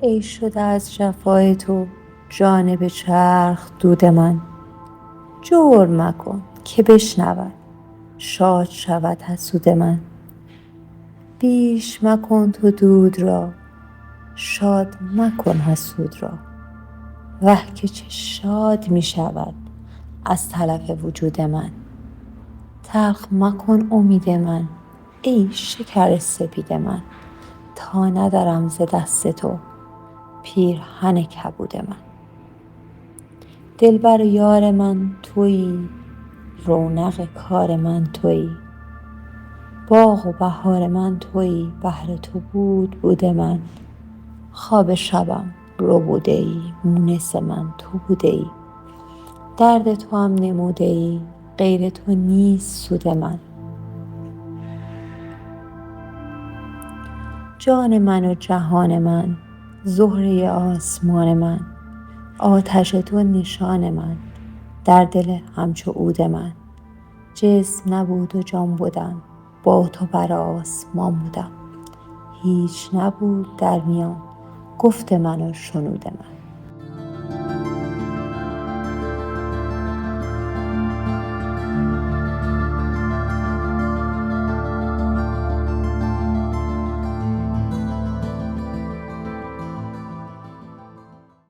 ای شده از جفای تو جانب چرخ دود من. جور مکن که بشنود شاد شود حسود من. بیش مکن تو دود را شاد مکن حسود را. وه که چه شاد می شود از تلف وجود من. تلخ مکن امید من ای شکر سپید من، تا ندرم ز دست تو پیرهن کبود من. دلبر یار من تویی، رونق کار من تویی، باغ و بهار من تویی، بهر تو بود من. خواب شبم ربوده ای، مونس من تو بوده ای، درد تو هم نموده ای، غیر تو نیست سود من. جان من و جهان من، زهره آسمان من، آتش تو نشان من، در دل همچو عود من. جسم نبود و جان بدم، با تو بر آسمان بودم. هیچ نبود در میان گفت من و شنود من.